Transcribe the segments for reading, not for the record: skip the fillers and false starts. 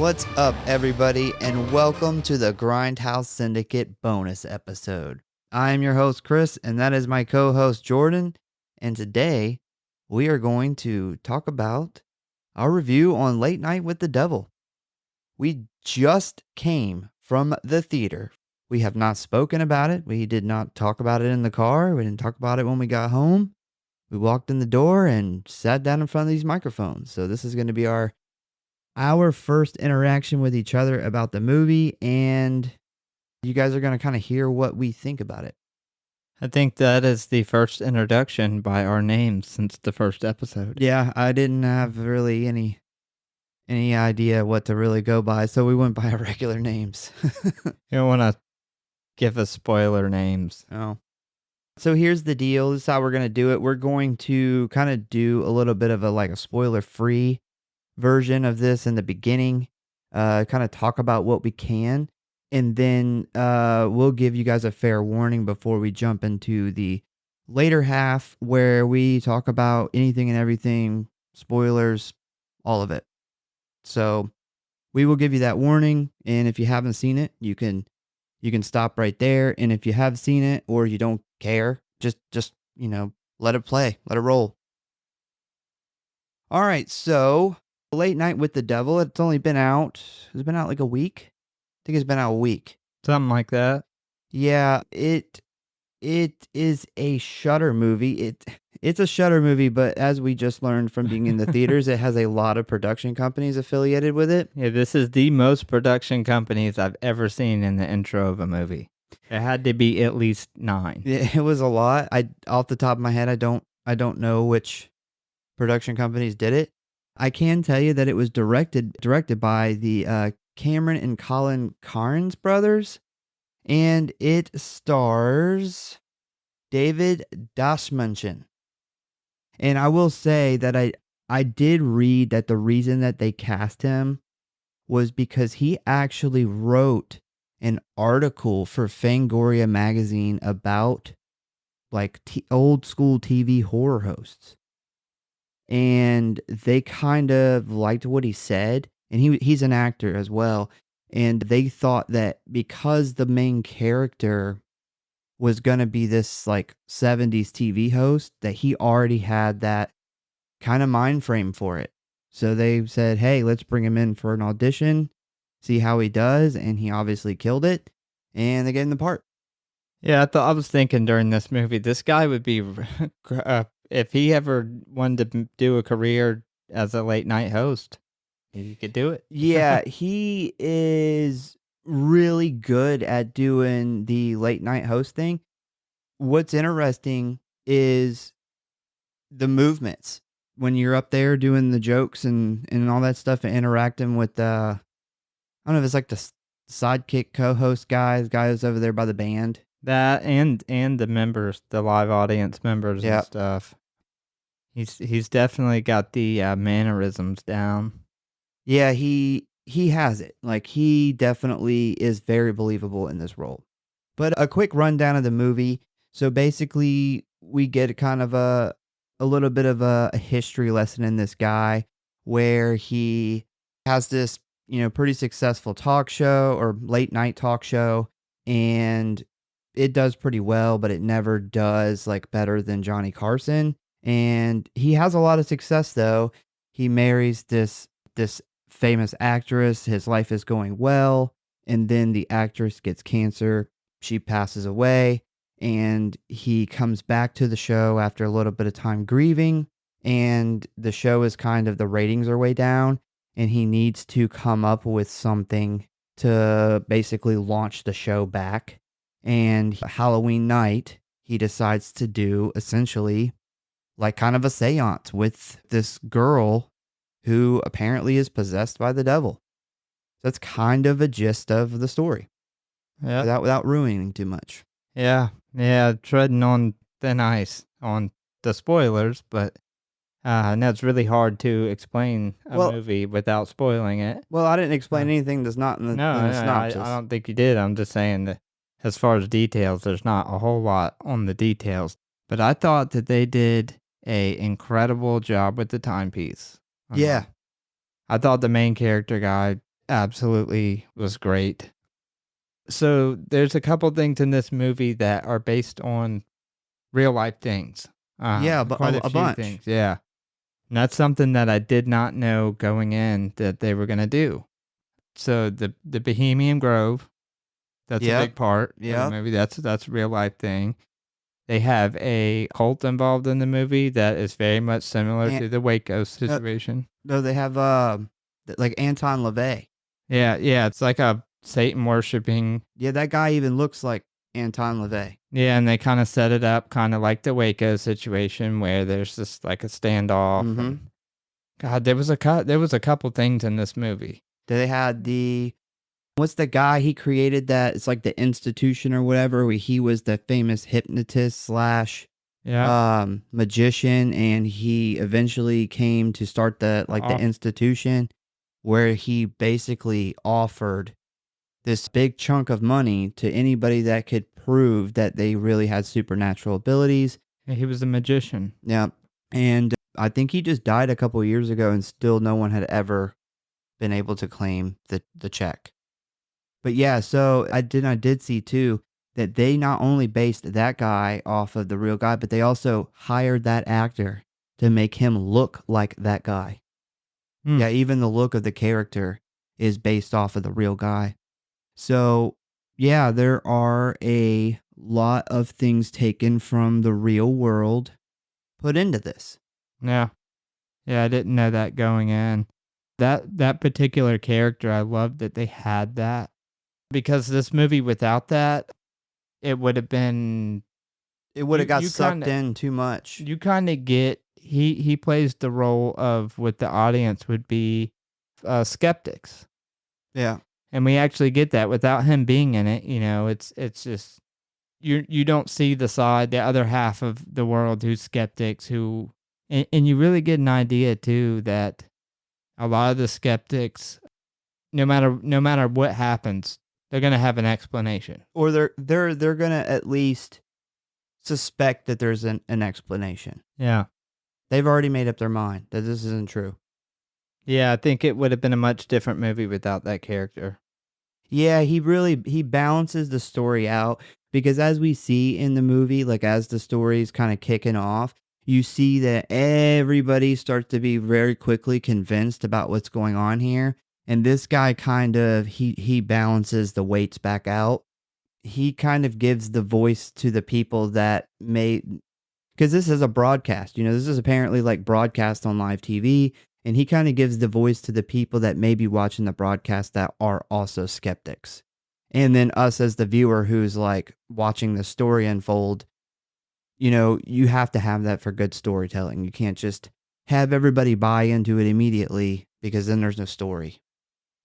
What's up, everybody, and welcome to the Grindhouse Syndicate bonus episode. I am your host, Chris, and that is my co-host, Jordan, and today we are going to talk about our review on Late Night with the Devil. We just came from the theater. We have not spoken about it. We did not talk about it in the car. We didn't talk about it when we got home. We walked in the door and sat down in front of these microphones. So this is going to be our first interaction with each other about the movie, and you guys are going to kind of hear what we think about it. I think that is the first introduction by our names since the first episode. Yeah, I didn't have really any idea what to really go by, so we went by our regular names. You don't want to give us spoiler names. Oh. So here's the deal. This is how we're going to do it. We're going to kind of do a little bit of a spoiler-free version of this in the beginning, kind of talk about what we can, and then we'll give you guys a fair warning before we jump into the later half where we talk about anything and everything, spoilers, all of it. So we will give you that warning, and if you haven't seen it, you can stop right there, and if you have seen it or you don't care, just let it play, let it roll. All right, so Late Night with the Devil, it's only been out, has it been out like a week? I think it's been out a week. Something like that. Yeah, it is a Shudder movie. It's a Shudder movie, but as we just learned from being in the theaters, it has a lot of production companies affiliated with it. Yeah, this is the most production companies I've ever seen in the intro of a movie. It had to be at least 9. It was a lot. Off the top of my head, I don't know which production companies did it. I can tell you that it was directed by the Cameron and Colin Carnes brothers, and it stars David Dashmanson. And I will say that I did read that the reason that they cast him was because he actually wrote an article for Fangoria magazine about old school TV horror hosts. And they kind of liked what he said, and he's an actor as well, and they thought that because the main character was going to be this 70s TV host, that he already had that kind of mind frame for it. So they said, hey, let's bring him in for an audition, see how he does, and he obviously killed it, and they gave him the part. Yeah, I was thinking during this movie, this guy would be, if he ever wanted to do a career as a late night host, he could do it. Yeah, he is really good at doing the late night host thing. What's interesting is the movements when you're up there doing the jokes and all that stuff and interacting with I don't know if it's like the sidekick co-host guy, the guy who's over there by the band. That and the members, the live audience members and stuff. He's definitely got the mannerisms down. Yeah, he has it. He definitely is very believable in this role. But a quick rundown of the movie. So basically, we get kind of a little bit of a history lesson in this guy where he has this, pretty successful talk show or late night talk show, and it does pretty well, but it never does better than Johnny Carson. And he has a lot of success though. He marries this famous actress. His life is going well, and then the actress gets cancer. She passes away, and he comes back to the show after a little bit of time grieving, and the show is the ratings are way down, and he needs to come up with something to basically launch the show back. And Halloween night, he decides to do essentially kind of a seance with this girl who apparently is possessed by the devil. So that's kind of a gist of the story. Yeah. Without ruining too much. Yeah, treading on thin ice on the spoilers, but and that's really hard to explain a movie without spoiling it. Well, I didn't explain anything that's not in the synopsis. I don't think you did. I'm just saying that as far as details, there's not a whole lot on the details. But I thought that they did a incredible job with the timepiece. Yeah. I thought the main character guy absolutely was great. So there's a couple things in this movie that are based on real life things. Yeah, but Quite a a few bunch. things. Yeah. And that's something that I did not know going in that they were going to do. So the Bohemian Grove, that's a Yep. big part of the Yep. movie. That's a real life thing. They have a cult involved in the movie that is very much similar And to the Waco no, situation. no, they have like Anton LaVey. Yeah, yeah, it's like a Satan worshiping. Yeah, that guy even looks like Anton LaVey. Yeah, and they kind of set it up kind of like the Waco situation where there's just like a standoff Mm-hmm. and God, there was a couple things in this movie. They had what's the guy he created that it's like the institution or whatever, where he was the famous hypnotist slash Yeah. magician, and he eventually came to start the Off. institution where he basically offered this big chunk of money to anybody that could prove that they really had supernatural abilities. He was a magician. Yeah. And I think he just died a couple of years ago, and still no one had ever been able to claim the check. But yeah, so I did see too that they not only based that guy off of the real guy, but they also hired that actor to make him look like that guy. Hmm. Yeah, even the look of the character is based off of the real guy. So, yeah, there are a lot of things taken from the real world put into this. Yeah. Yeah, I didn't know that going in. That particular character, I love that they had that because this movie without that, it would have been It would have got you sucked kind of in too much. you kind of get he plays the role of what the audience would be skeptics. Yeah. And we actually get that without him being in it, it's just you don't see the other half of the world who's skeptics and you really get an idea too that a lot of the skeptics, no matter what happens, they're gonna have an explanation. Or they're going to at least suspect that there's an explanation. Yeah. They've already made up their mind that this isn't true. Yeah, I think it would have been a much different movie without that character. Yeah, he balances the story out, because as we see in the movie, like as the story's kind of kicking off, you see that everybody starts to be very quickly convinced about what's going on here. And this guy kind of he balances the weights back out. He kind of gives the voice to the people that may, because this is a broadcast, this is apparently like broadcast on live TV. And he kind of gives the voice to the people that may be watching the broadcast that are also skeptics. And then us as the viewer who's like watching the story unfold, you have to have that for good storytelling. You can't just have everybody buy into it immediately, because then there's no story.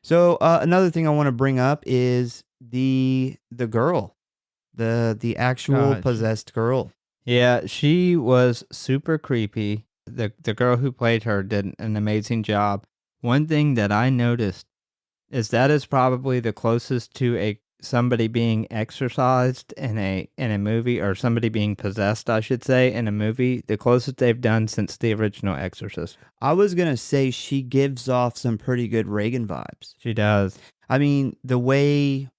So another thing I want to bring up is the girl, the actual Gosh. possessed girl. Yeah, she was super creepy. The girl who played her did an amazing job. One thing that I noticed is that is probably the closest to a somebody being exorcised in a movie, or somebody being possessed, I should say, in a movie, the closest they've done since the original Exorcist. I was going to say she gives off some pretty good Reagan vibes. She does. I mean, the way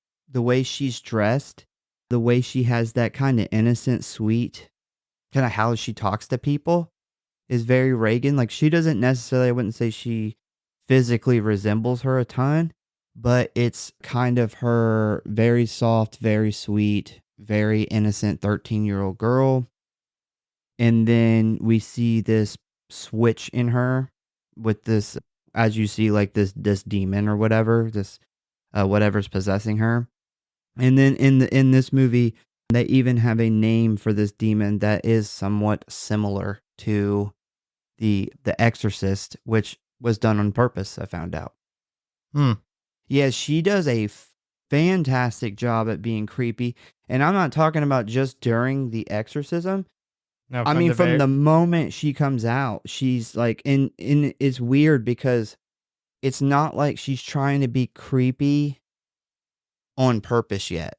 she's dressed, the way she has that kind of innocent, sweet, kind of how she talks to people is very Reagan. Like, she doesn't necessarily, I wouldn't say she physically resembles her a ton, but it's kind of her very soft, very sweet, very innocent 13-year-old girl. And then we see this switch in her with this, as you see, like this demon or whatever, this whatever's possessing her. And then in this movie, they even have a name for this demon that is somewhat similar to the Exorcist, which was done on purpose, I found out. Hmm. Yeah, she does a fantastic job at being creepy. And I'm not talking about just during the exorcism. No, I mean, from the moment she comes out, she's like, in it's weird because it's not like she's trying to be creepy on purpose yet.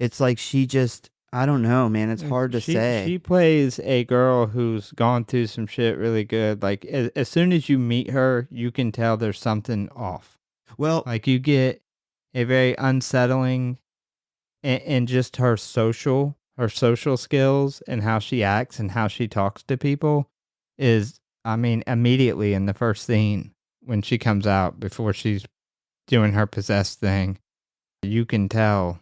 It's like she just, I don't know, man. It's hard to say. She plays a girl who's gone through some shit really good. Like as soon as you meet her, you can tell there's something off. Well, Like, you get a very unsettling in just her social skills and how she acts and how she talks to people is, I mean, immediately in the first scene when she comes out before she's doing her possessed thing, you can tell.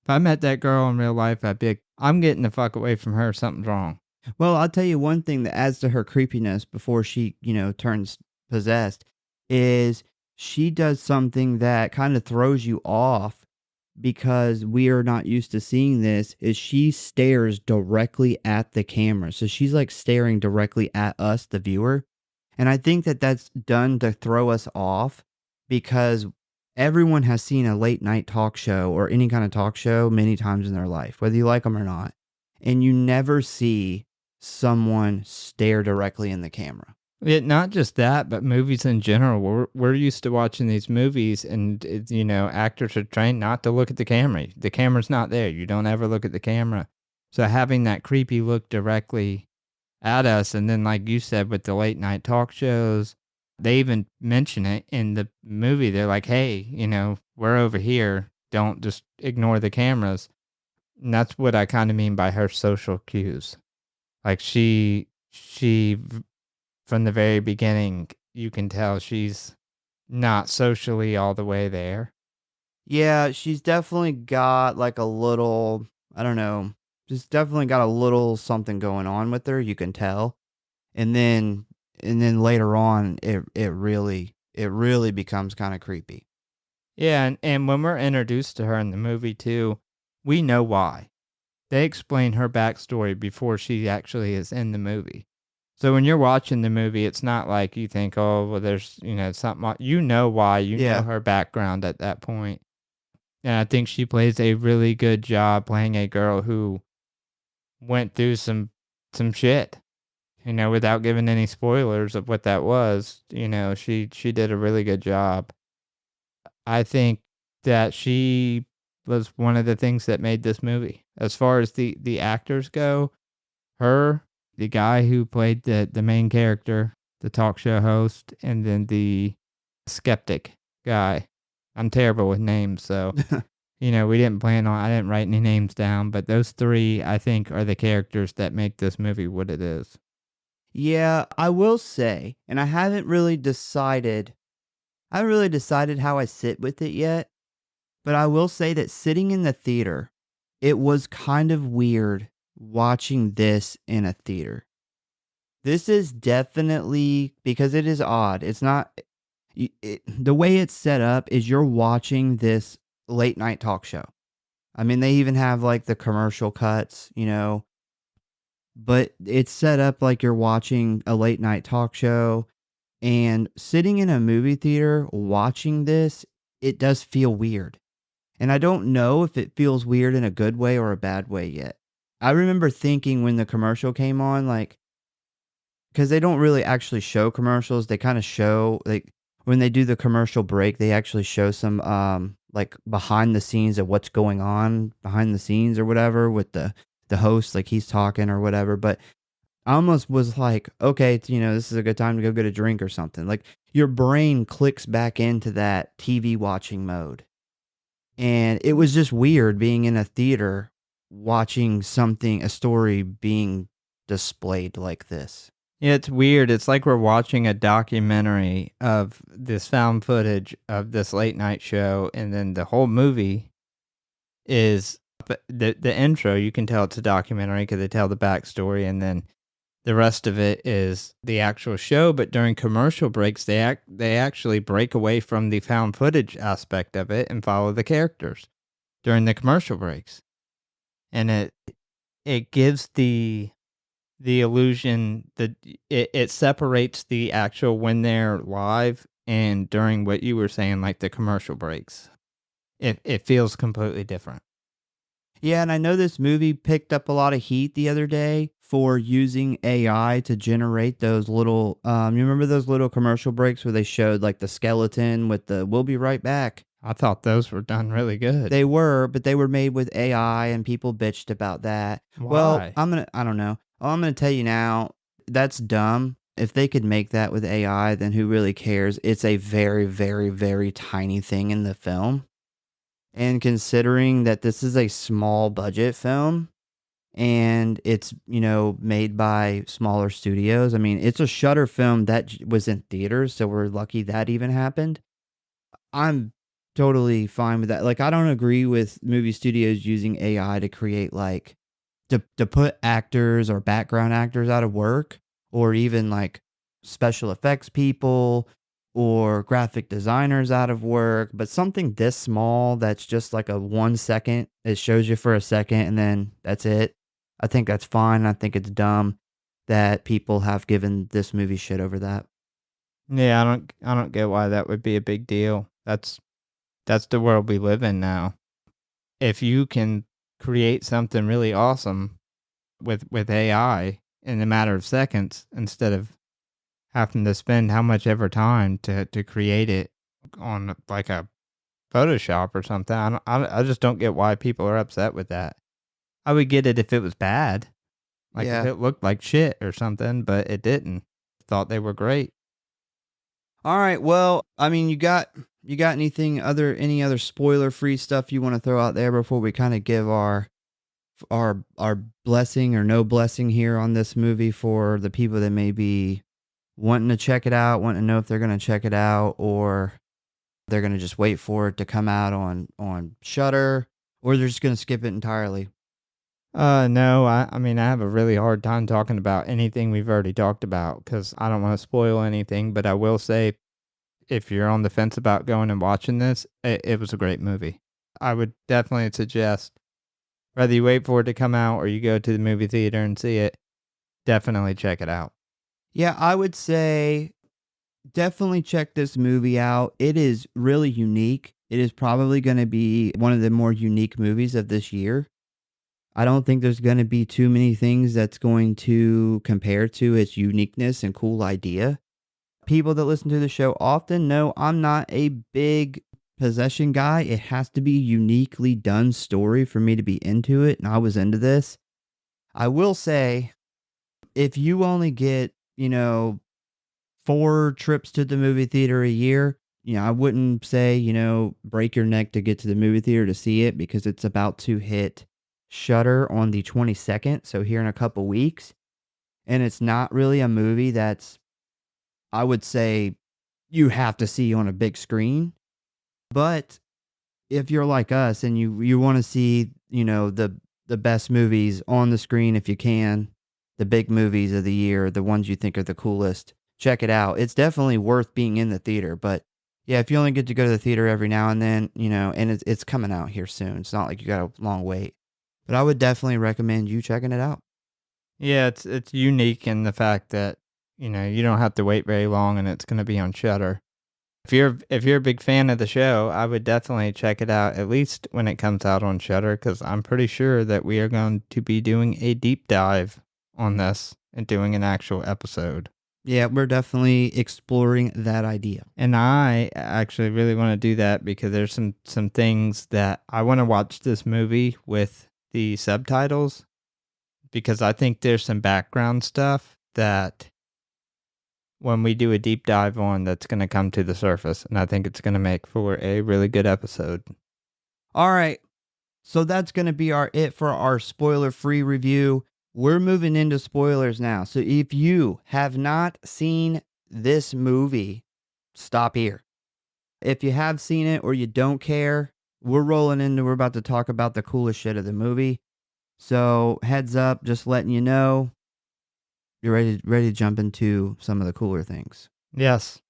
If I met that girl in real life, I'd be like, I'm getting the fuck away from her. Something's wrong. well, I'll tell you one thing that adds to her creepiness before she, turns possessed is she does something that kind of throws you off because we are not used to seeing this is she stares directly at the camera. So she's like staring directly at us, the viewer. And I think that that's done to throw us off because everyone has seen a late night talk show or any kind of talk show many times in their life, whether you like them or not. And you never see someone stare directly in the camera. Not just that, but movies in general. We're used to watching these movies, and actors are trained not to look at the camera. The camera's not there. You don't ever look at the camera. So having that creepy look directly at us, and then like you said with the late night talk shows, they even mention it in the movie. They're like, "Hey, we're over here. Don't just ignore the cameras." And that's what I kind of mean by her social cues. Like she from the very beginning, you can tell she's not socially all the way there. Yeah, she's definitely got like a little, I don't know, just definitely got a little something going on with her, you can tell. And then later on it really becomes kind of creepy. Yeah, and when we're introduced to her in the movie too, we know why. They explain her backstory before she actually is in the movie. So when you're watching the movie, it's not like you think, oh, well, there's, something, you know why, you know Yeah. her background at that point. And I think she plays a really good job playing a girl who went through some shit. Without giving any spoilers of what that was, she did a really good job. I think that she was one of the things that made this movie. As far as the actors go, her, the guy who played the main character, the talk show host, and then the skeptic guy. I'm terrible with names, so we didn't plan on. I didn't write any names down, but those three I think are the characters that make this movie what it is. Yeah, I will say, and I haven't really decided how I sit with it yet, but I will say that sitting in the theater, it was kind of weird watching this in a theater. This is definitely because it is odd. It's not the way it's set up is you're watching this late night talk show. I mean, they even have like the commercial cuts, but it's set up like you're watching a late night talk show and sitting in a movie theater watching this, it does feel weird. And I don't know if it feels weird in a good way or a bad way yet. I remember thinking when the commercial came on, like, because they don't really actually show commercials. They kind of show, like, when they do the commercial break, they actually show some, like, behind the scenes of what's going on behind the scenes or whatever with the host, like, he's talking or whatever. But I almost was like, okay, this is a good time to go get a drink or something. Like, your brain clicks back into that TV watching mode. And it was just weird being in a theater watching a story being displayed like this. Yeah, it's weird. It's like we're watching a documentary of this found footage of this late night show, and then the whole movie is the intro. You can tell it's a documentary because they tell the backstory, and then the rest of it is the actual show. But during commercial breaks, they actually break away from the found footage aspect of it and follow the characters during the commercial breaks, and it gives the illusion that it separates the actual when they're live and during what you were saying, like the commercial breaks. It feels completely different. Yeah, and I know this movie picked up a lot of heat the other day for using AI to generate those little you remember those little commercial breaks where they showed like the skeleton with the "we'll be right back." I thought those were done really good. They were, but they were made with AI and people bitched about that. Well, Why? I don't know. I'm gonna tell you now, that's dumb If they could make that with AI, then who really cares? It's a very, very, very tiny thing in the film. And considering that this is a small budget film and it's, made by smaller studios, I mean, it's a Shudder film that was in theaters, so we're lucky that even happened. I'm totally fine with that. Like, I don't agree with movie studios using AI to create like to put actors or background actors out of work, or even like special effects people or graphic designers out of work, but something this small that's just like a 1 second, it shows you for a second and then that's it. I think that's fine. I think it's dumb that people have given this movie shit over that. Yeah, I don't get why that would be a big deal. That's the world we live in now. If you can create something really awesome with AI in a matter of seconds instead of having to spend how much ever time to create it on like a Photoshop or something. I just don't get why people are upset with that. I would get it if it was bad, like if Yeah. it looked like shit or something, but it didn't. Thought they were great. All right. Well, I mean, you got any other spoiler free stuff you want to throw out there before we kind of give our blessing or no blessing here on this movie for the people that may be wanting to check it out, wanting to know if they're going to check it out, or they're going to just wait for it to come out on Shudder, or they're just going to skip it entirely. No, I mean, I have a really hard time talking about anything we've already talked about because I don't want to spoil anything, but I will say if you're on the fence about going and watching this, it was a great movie. I would definitely suggest whether you wait for it to come out or you go to the movie theater and see it, definitely check it out. Yeah, I would say definitely check this movie out. It is really unique. It is probably going to be one of the more unique movies of this year. I don't think there's going to be too many things that's going to compare to its uniqueness and cool idea. People that listen to the show often know I'm not a big possession guy. It has to be uniquely done story for me to be into it, and I was into this. I will say, if you only get, 4 trips to the movie theater a year, I wouldn't say, break your neck to get to the movie theater to see it because it's about to hit Shudder on the 22nd, so here in a couple weeks. And it's not really a movie that's, I would say, you have to see on a big screen. But if you're like us and you want to see, the best movies on the screen if you can, the big movies of the year, the ones you think are the coolest, check it out. It's definitely worth being in the theater, but yeah, if you only get to go to the theater every now and then, and it's coming out here soon. It's not like you got a long wait. But I would definitely recommend you checking it out. Yeah, it's unique in the fact that, you don't have to wait very long and it's gonna be on Shudder. If you're a big fan of the show, I would definitely check it out at least when it comes out on Shudder because I'm pretty sure that we are going to be doing a deep dive on this and doing an actual episode. Yeah, we're definitely exploring that idea. And I actually really want to do that because there's some things that I want to watch this movie with the subtitles because I think there's some background stuff that when we do a deep dive on that's going to come to the surface and I think it's going to make for a really good episode. All right. So that's going to be it for our spoiler-free review. We're moving into spoilers now. So if you have not seen this movie, stop here. If you have seen it or you don't care, we're about to talk about the coolest shit of the movie. So heads up, just letting you know, you're ready to jump into some of the cooler things. Yes.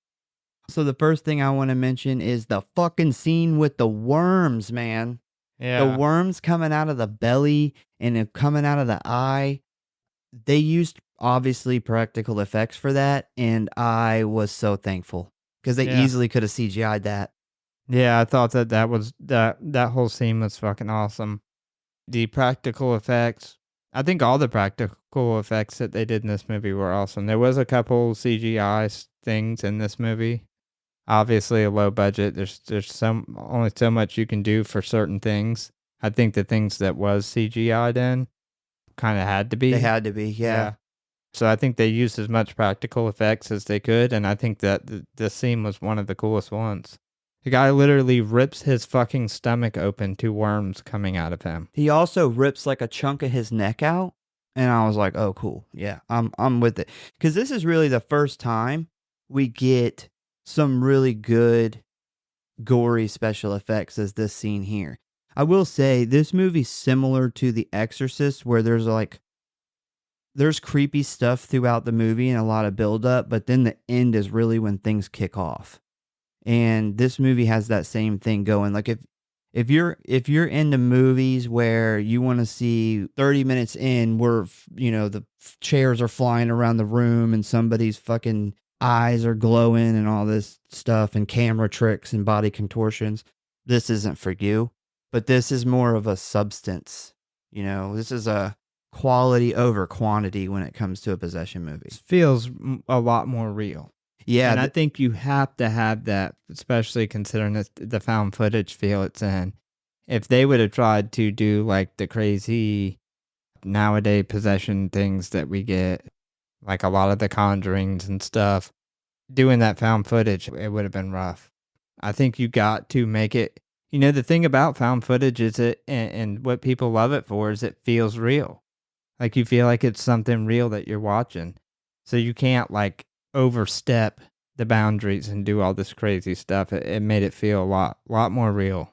So the first thing I want to mention is the fucking scene with the worms, man. The Yeah. worms coming out of the belly and it coming out of the eye. They used obviously practical effects for that, and I was so thankful because they Yeah. easily could have CGI'd that. Yeah, I thought that was that whole scene was fucking awesome. The practical effects, I think all the practical effects that they did in this movie were awesome. There was a couple CGI things in this movie. Obviously a low budget. There's only so much you can do for certain things. I think the things that was CGI'd in kind of had to They be. had to be, yeah. Yeah. So I think they used as much practical effects as they could, and I think that the scene was one of the coolest ones. The guy literally rips his fucking stomach open to worms coming out of him. He also rips like a chunk of his neck out, and I was like, "Oh, cool, yeah, I'm with it." Because this is really the first time we get some really good gory special effects as this scene here. I will say this movie's similar to The Exorcist, where there's creepy stuff throughout the movie and a lot of build up, but then the end is really when things kick off. And this movie has that same thing going. Like if you're into movies where you want to see 30 minutes in where the chairs are flying around the room and somebody's fucking eyes are glowing and all this stuff and camera tricks and body contortions, this isn't for you. But this is more of a substance. This is a quality over quantity when it comes to a possession movie. It feels a lot more real. Yeah, and I think you have to have that, especially considering the found footage feel it's in. If they would have tried to do like the crazy nowadays possession things that we get, like a lot of the Conjurings and stuff, doing that found footage, it would have been rough. I think you got to make it. The thing about found footage is and what people love it for is it feels real. Like you feel like it's something real that you're watching. So you can't like overstep the boundaries and do all this crazy stuff. It made it feel a lot more real.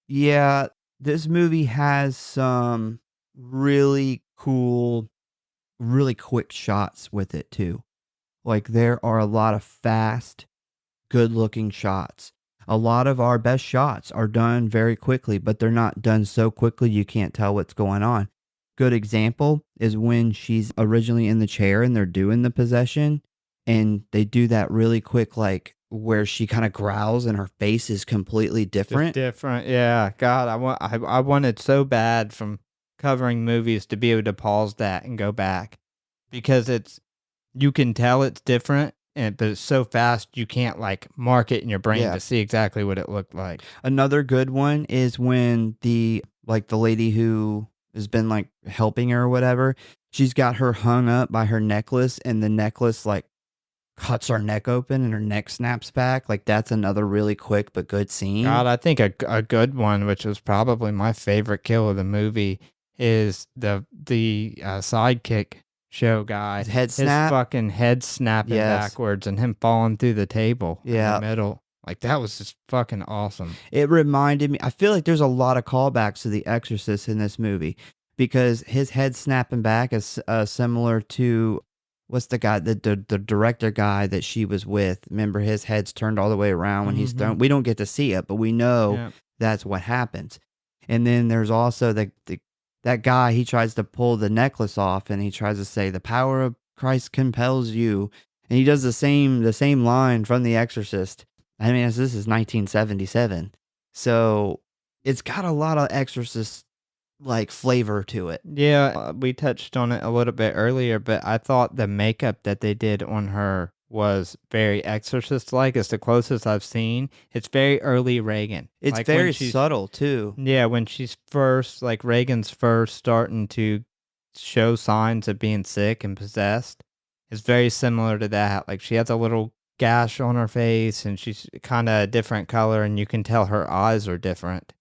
Yeah, this movie has some really cool, really quick shots with it too. Like there are a lot of fast, good-looking shots. A lot of our best shots are done very quickly, but they're not done so quickly you can't tell what's going on. Good example is when she's originally in the chair and they're doing the possession, and they do that really quick, like where she kind of growls and her face is completely different. Just different, yeah. God, I wanted so bad from covering movies to be able to pause that and go back because you can tell it's different, but it's so fast you can't like mark it in your brain to see exactly what it looked like. Another good one is when the lady who has been like helping her or whatever, she's got her hung up by her necklace and the necklace like cuts her neck open and her neck snaps back. Like that's another really quick but good scene. God, I think a good one, which was probably my favorite kill of the movie, is the sidekick show guy. His fucking head snapping backwards and him falling through the table in the middle. Like that was just fucking awesome. It reminded me, I feel like there's a lot of callbacks to The Exorcist in this movie because his head snapping back is similar to what's the guy, the director guy that she was with. Remember, his head's turned all the way around when he's done. We don't get to see it, but we know that's what happens. And then there's also that guy, he tries to pull the necklace off and he tries to say, "The power of Christ compels you." And he does the same line from The Exorcist. I mean, this is 1977. So it's got a lot of Exorcist like flavor to it. Yeah, we touched on it a little bit earlier, but I thought the makeup that they did on her was very Exorcist-like. It's the closest I've seen. It's very early Reagan. It's like very subtle too. Yeah, when she's first, like Reagan's first starting to show signs of being sick and possessed. It's very similar to that. Like she has a little gash on her face and she's kind of a different color and you can tell her eyes are different.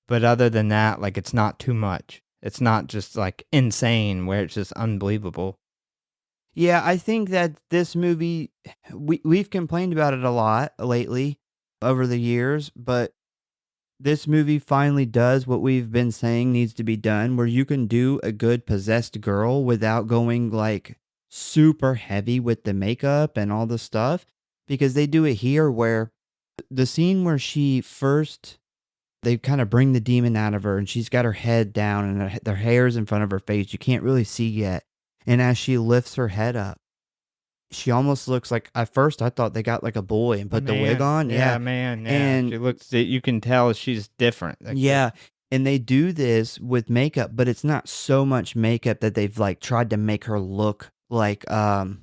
But other than that, like it's not too much. It's not just like insane where it's just unbelievable. Yeah, I think that this movie, we've complained about it a lot lately over the years, but this movie finally does what we've been saying needs to be done, where you can do a good possessed girl without going like super heavy with the makeup and all the stuff, because they do it here where the scene where they kind of bring the demon out of her and she's got her head down and her hair's in front of her face. You can't really see yet. And as she lifts her head up, she almost looks like, at first I thought they got like a boy and put the wig on. Yeah, man. Yeah. And she looks, you can tell she's different. Yeah. And they do this with makeup, but it's not so much makeup that they've like tried to make her look like, a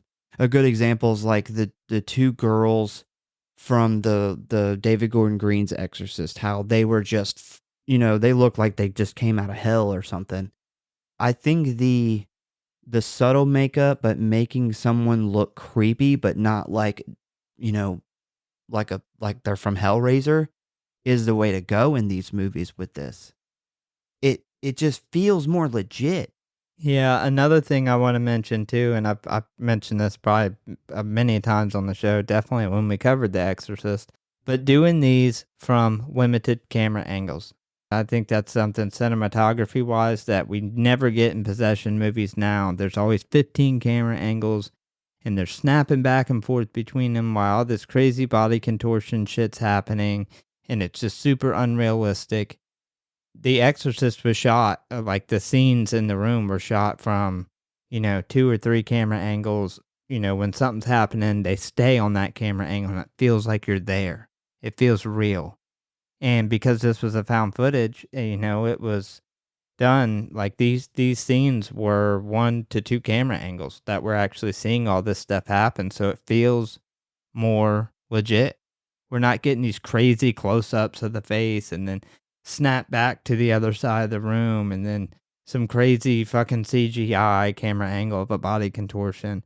good example is like the two girls from the David Gordon Green's Exorcist, how they were just, they look like they just came out of hell or something. I think the the subtle makeup, but making someone look creepy, but not like, you know, like they're from Hellraiser is the way to go in these movies with this. It just feels more legit. Yeah, another thing I want to mention too, and I've mentioned this probably many times on the show, definitely when we covered The Exorcist, but doing these from limited camera angles. I think that's something cinematography wise that we never get in possession movies now. There's always 15 camera angles and they're snapping back and forth between them while all this crazy body contortion shit's happening and it's just super unrealistic. The Exorcist was shot, like, the scenes in the room were shot from, 2 or 3 camera angles. When something's happening, they stay on that camera angle, and it feels like you're there. It feels real. And because this was a found footage, it was done like, these scenes were 1 to 2 camera angles that we're actually seeing all this stuff happen, so it feels more legit. We're not getting these crazy close-ups of the face and then snap back to the other side of the room and then some crazy fucking CGI camera angle of a body contortion.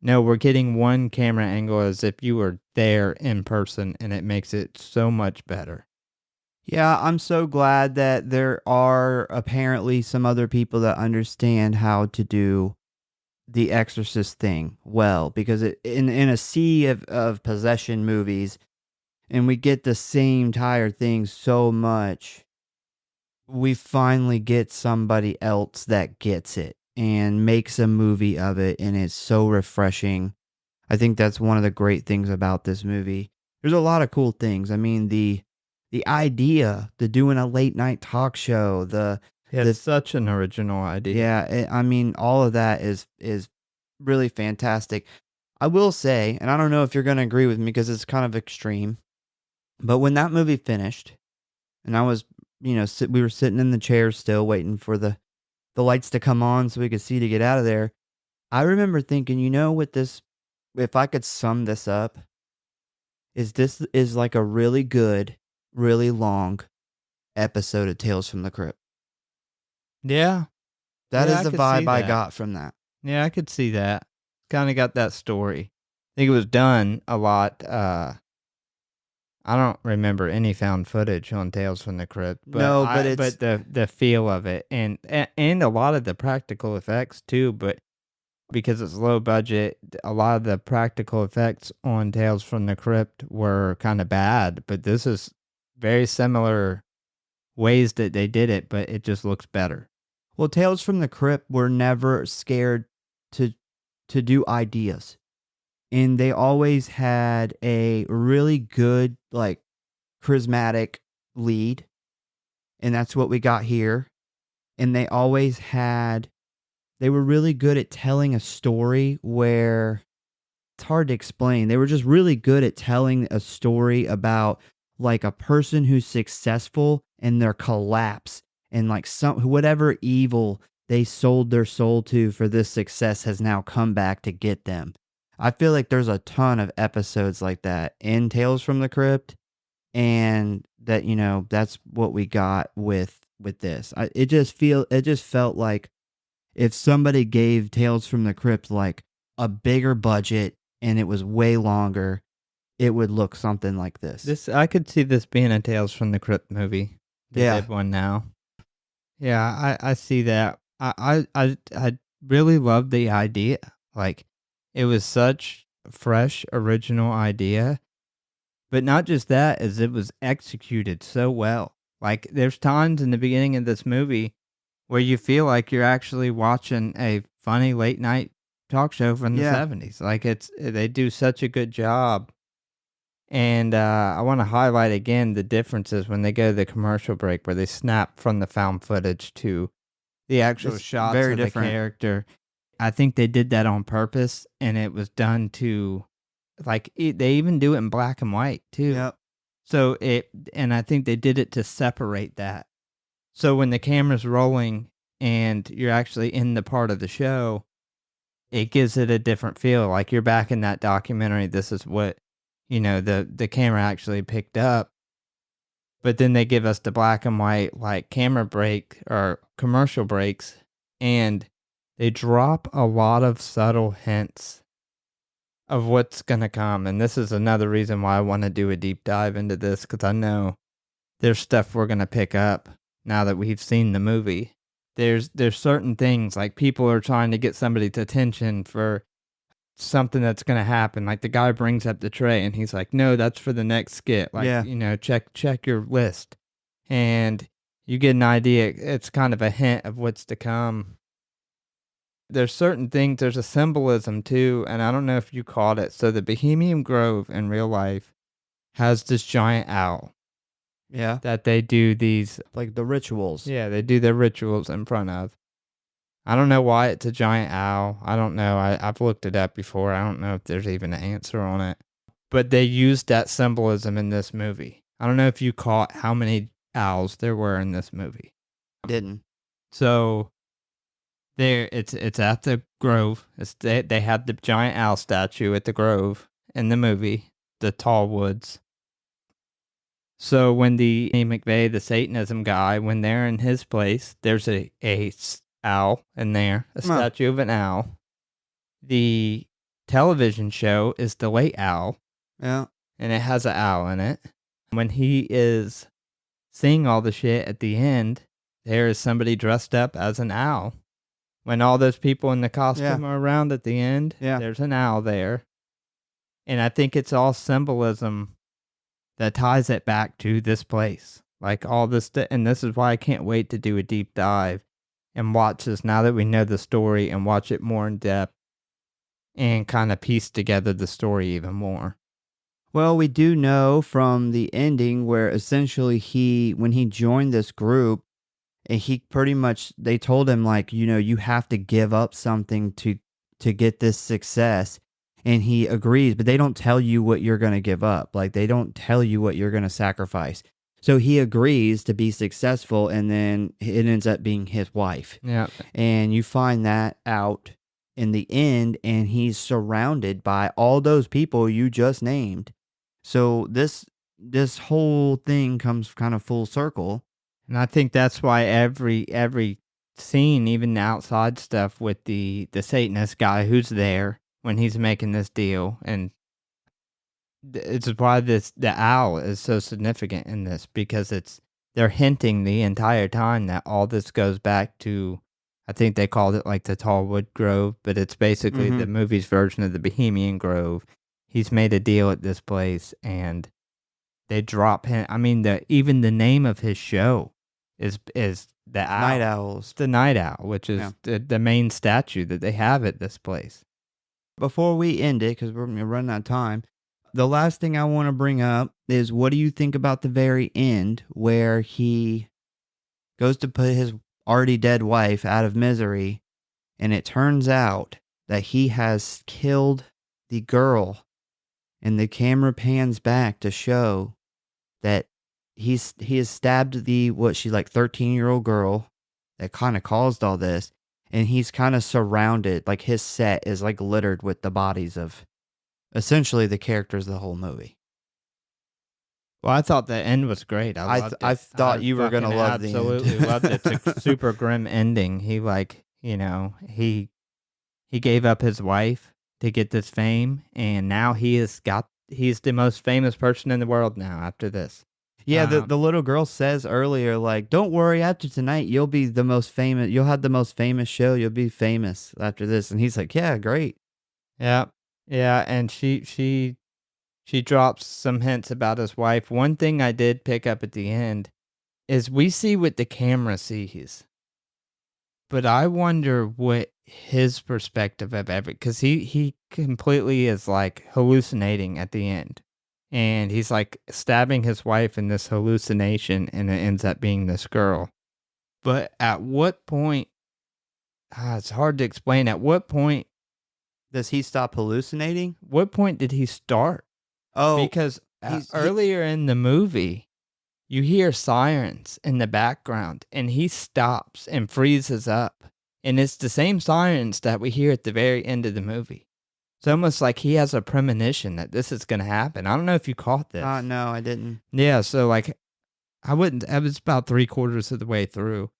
No, we're getting one camera angle as if you were there in person, and it makes it so much better. Yeah, I'm so glad that there are apparently some other people that understand how to do the Exorcist thing well, because in a sea of possession movies, and we get the same tired thing so much, we finally get somebody else that gets it and makes a movie of it, and it's so refreshing. I think that's one of the great things about this movie. There's a lot of cool things. I mean, the idea, the doing a late night talk show, It's the such an original idea. yeah, I mean, all of that is really fantastic. I will say, and I don't know if you're going to agree with me because it's kind of extreme, but when that movie finished, and I was, we were sitting in the chairs still waiting for the lights to come on so we could see to get out of there. I remember thinking, with this, if I could sum this up, is this is like a really good, really long episode of Tales from the Crypt. Yeah. That Yeah, is I the could see vibe I that. got from that. Yeah, I could see that. Kinda got that story. I think it was done a lot, I don't remember any found footage on Tales from the Crypt, but No, but it's the feel of it and a lot of the practical effects too, but because it's low budget, a lot of the practical effects on Tales from the Crypt were kinda bad, but this is very similar ways that they did it, but it just looks better. well, Tales from the Crypt were never scared to do ideas. And they always had a really good, like, charismatic lead, and that's what we got here. And they were really good at telling a story where it's hard to explain. They were just really good at telling a story about like a person who's successful and their collapse, and like some whatever evil they sold their soul to for this success has now come back to get them. I feel like there's a ton of episodes like that in Tales from the Crypt, and that, that's what we got with this. It just felt like if somebody gave Tales from the Crypt like a bigger budget and it was way longer, it would look something like this. This I could see this being a Tales from the Crypt movie. They Yeah. did one now. Yeah, I see that. I really love the idea. Like, it was such a fresh, original idea, but not just that, is it was executed so well. Like, there's times in the beginning of this movie where you feel like you're actually watching a funny late night talk show from the Yeah. 70s. Like, they do such a good job. And I want to highlight again the differences when they go to the commercial break where they snap from the found footage to the actual It's shots very of the different. character. I think they did that on purpose, and it was done to, like, they even do it in black and white too. Yep. And I think they did it to separate that. So when the camera's rolling and you're actually in the part of the show, it gives it a different feel. Like you're back in that documentary. This is what, the camera actually picked up. But then they give us the black and white, like, camera break or commercial breaks, and they drop a lot of subtle hints of what's gonna come, and this is another reason why I wanna do a deep dive into this, because I know there's stuff we're gonna pick up now that we've seen the movie. There's certain things, like people are trying to get somebody's attention for something that's gonna happen, like the guy brings up the tray and he's like, "No, that's for the next skit, like, Yeah. check your list." And you get an idea, it's kind of a hint of what's to come. There's certain things, there's a symbolism too, and I don't know if you caught it. So the Bohemian Grove in real life has this giant owl Yeah. that they do these Like the rituals. yeah, they do their rituals in front of. I don't know why it's a giant owl. I don't know. I've looked it up before. I don't know if there's even an answer on it. But they used that symbolism in this movie. I don't know if you caught how many owls there were in this movie. Didn't. So it's at the Grove. They had the giant owl statue at the Grove in the movie, the Tall Woods. So when the McVeigh, the Satanism guy, when they're in his place, there's a owl in there, a Huh. statue of an owl. The television show is The Late Owl, Yeah. and it has an owl in it. When he is seeing all the shit at the end, there is somebody dressed up as an owl. When all those people in the costume are around at the end, there's an owl there. And I think it's all symbolism that ties it back to this place. Like all this, and this is why I can't wait to do a deep dive and watch this now that we know the story and watch it more in depth and kind of piece together the story even more. Well, we do know from the ending where essentially when he joined this group, and he pretty much, they told him like, you have to give up something to get this success. And he agrees, but they don't tell you what you're going to give up. Like they don't tell you what you're going to sacrifice. So he agrees to be successful, and then it ends up being his wife. Yeah. And you find that out in the end, and he's surrounded by all those people you just named. So this whole thing comes kind of full circle. And I think that's why every scene, even the outside stuff with the Satanist guy who's there when he's making this deal, and it's why the owl is so significant in this, because they're hinting the entire time that all this goes back to, I think they called it like the Tallwood Grove, but it's basically the movie's version of the Bohemian Grove. He's made a deal at this place, and they drop him. I mean, even the name of his show is the owl. Night Owls. It's the Night Owl, which is the main statue that they have at this place. Before we end it, because we're running out of time, the last thing I want to bring up is, what do you think about the very end where he goes to put his already dead wife out of misery, and it turns out that he has killed the girl, and the camera pans back to show that he has stabbed she's like 13-year-old girl that kind of caused all this, and he's kind of surrounded, like his set is like littered with the bodies of essentially the characters of the whole movie. Well, I thought the end was great. I loved it. I thought you were gonna love the end. Absolutely loved it. It's a super grim ending. He he gave up his wife to get this fame, and now he's the most famous person in the world now after this. Yeah, the little girl says earlier, like, don't worry, after tonight, you'll be the most famous. You'll have the most famous show. You'll be famous after this. And he's like, yeah, great. Yeah. Yeah. And she drops some hints about his wife. One thing I did pick up at the end is we see what the camera sees, but I wonder what his perspective of everything, because he completely is like hallucinating at the end. And he's like stabbing his wife in this hallucination, and it ends up being this girl. But at what point, it's hard to explain. At what point does he stop hallucinating? What point did he start? Oh, because earlier in the movie, you hear sirens in the background, and he stops and freezes up. And it's the same sirens that we hear at the very end of the movie. It's almost like he has a premonition that this is going to happen. I don't know if you caught this. No, I didn't. Yeah, so like, I was about 3/4 of the way through.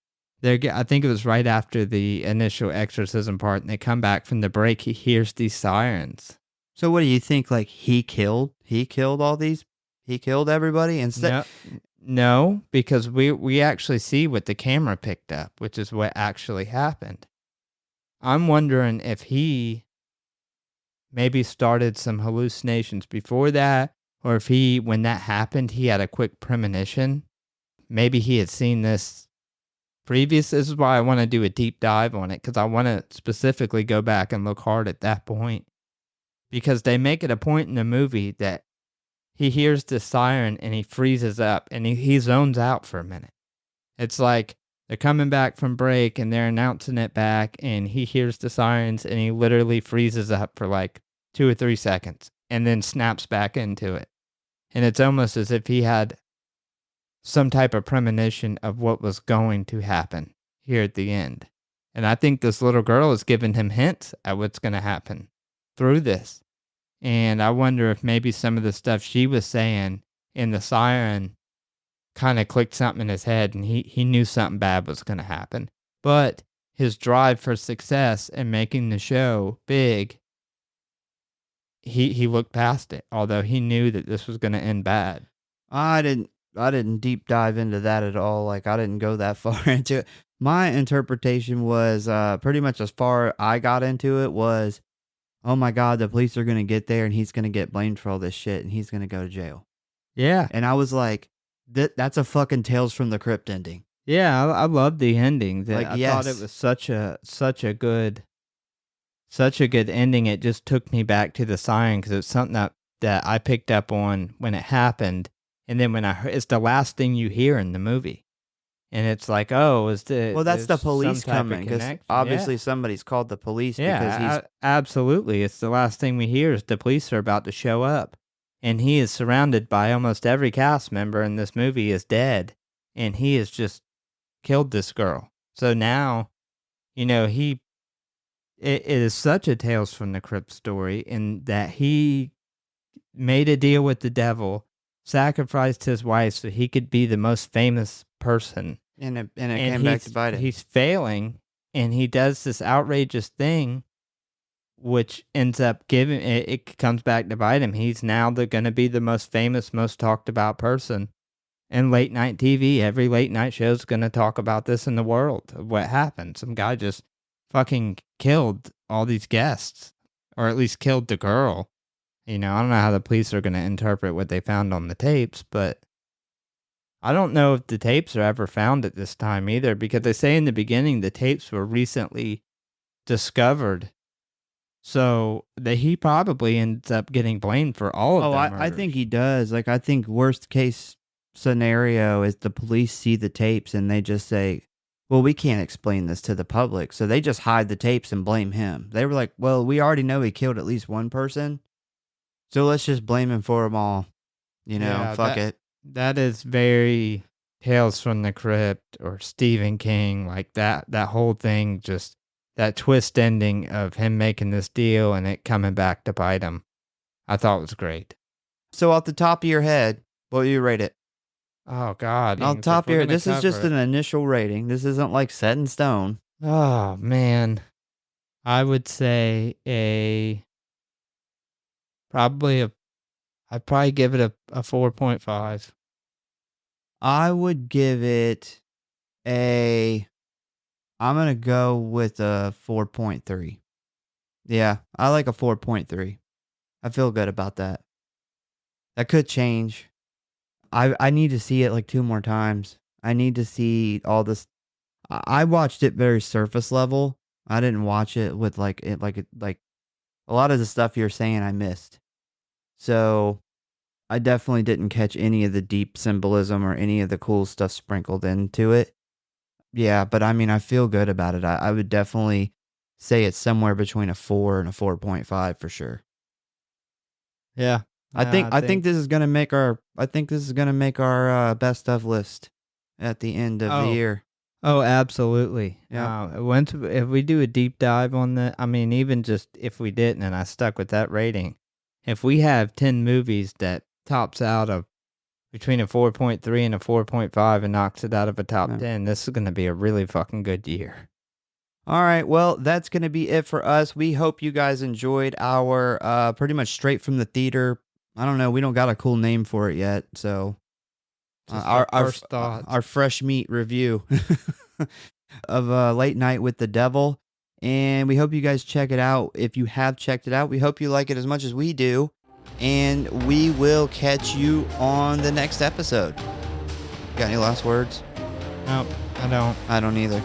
I think it was right after the initial exorcism part, and they come back from the break. He hears these sirens. So what do you think? Like he killed all these? He killed everybody instead. No, because we actually see what the camera picked up, which is what actually happened. I'm wondering if he maybe started some hallucinations before that, or if when that happened, he had a quick premonition. Maybe he had seen this previous. This is why I want to do a deep dive on it, because I want to specifically go back and look hard at that point. Because they make it a point in the movie that he hears the siren and he freezes up and he zones out for a minute. It's like they're coming back from break and they're announcing it back, and he hears the sirens and he literally freezes up for like 2 or 3 seconds and then snaps back into it. And it's almost as if he had some type of premonition of what was going to happen here at the end. And I think this little girl is giving him hints at what's going to happen through this. And I wonder if maybe some of the stuff she was saying in the siren kind of clicked something in his head, and he knew something bad was going to happen. But his drive for success and making the show big, he looked past it, although he knew that this was going to end bad. I didn't deep dive into that at all. Like I didn't go that far into it. My interpretation was pretty much as far I got into it was, oh my God, the police are going to get there and he's going to get blamed for all this shit and he's going to go to jail. Yeah. And I was like, that's a fucking Tales from the Crypt ending. Yeah, I loved the ending. Like, I thought it was such a good ending. It just took me back to the siren, because it's something that I picked up on when it happened. And then when I heard, it's the last thing you hear in the movie. And it's like, oh, that's the police coming, because obviously somebody's called the police. Yeah, because absolutely. It's the last thing we hear is the police are about to show up. And he is surrounded by almost every cast member in this movie is dead. And he has just killed this girl. So now, it is such a Tales from the Crypt story in that he made a deal with the devil, sacrificed his wife so he could be the most famous person. And it came back to bite him. He's failing, and he does this outrageous thing, which ends up giving it comes back to bite him. He's now going to be the most famous, most talked about person in late night TV. Every late night show is going to talk about this in the world. What happened? Some guy just fucking killed all these guests, or at least killed the girl. I don't know how the police are going to interpret what they found on the tapes, but I don't know if the tapes are ever found at this time either, because they say in the beginning the tapes were recently discovered. So he probably ends up getting blamed for all of them. I think he does. Like, I think worst case scenario is the police see the tapes and they just say, well, we can't explain this to the public. So they just hide the tapes and blame him. They were like, well, we already know he killed at least one person, so let's just blame him for them all. Fuck it. That is very Tales from the Crypt or Stephen King, like that whole thing, just that twist ending of him making this deal and it coming back to bite him. I thought was great. So off the top of your head, what do you rate it? Oh, God. Off the top of your head, this is just an initial rating. This isn't like set in stone. Oh, man. I would say I'd probably give it a 4.5. I would give it I'm going to go with a 4.3. Yeah, I like a 4.3. I feel good about that. That could change. I need to see it like 2 more times. I need to see all this. I watched it very surface level. I didn't watch it with like a lot of the stuff you're saying I missed. So I definitely didn't catch any of the deep symbolism or any of the cool stuff sprinkled into it. Yeah, but I mean, I feel good about it. I would definitely say it's somewhere between a 4 and a 4.5 for sure. Yeah. I think this is gonna make our best of list at the end of the year. Oh, absolutely. Yeah. If we do a deep dive on that, I mean, even just if we didn't, and I stuck with that rating, if we have 10 movies that tops out of, between a 4.3 and a 4.5 and knocks it out of a top Yeah. 10, this is going to be a really fucking good year. All right, well, that's going to be it for us. We hope you guys enjoyed our pretty much straight from the theater. I don't know, we don't got a cool name for it yet, so Just our first thoughts. our fresh meat review of Late Night with the Devil, and we hope you guys check it out. If you have checked it out, we hope you like it as much as we do, and we will catch you on the next episode. Got any last words? Nope, I don't. I don't either.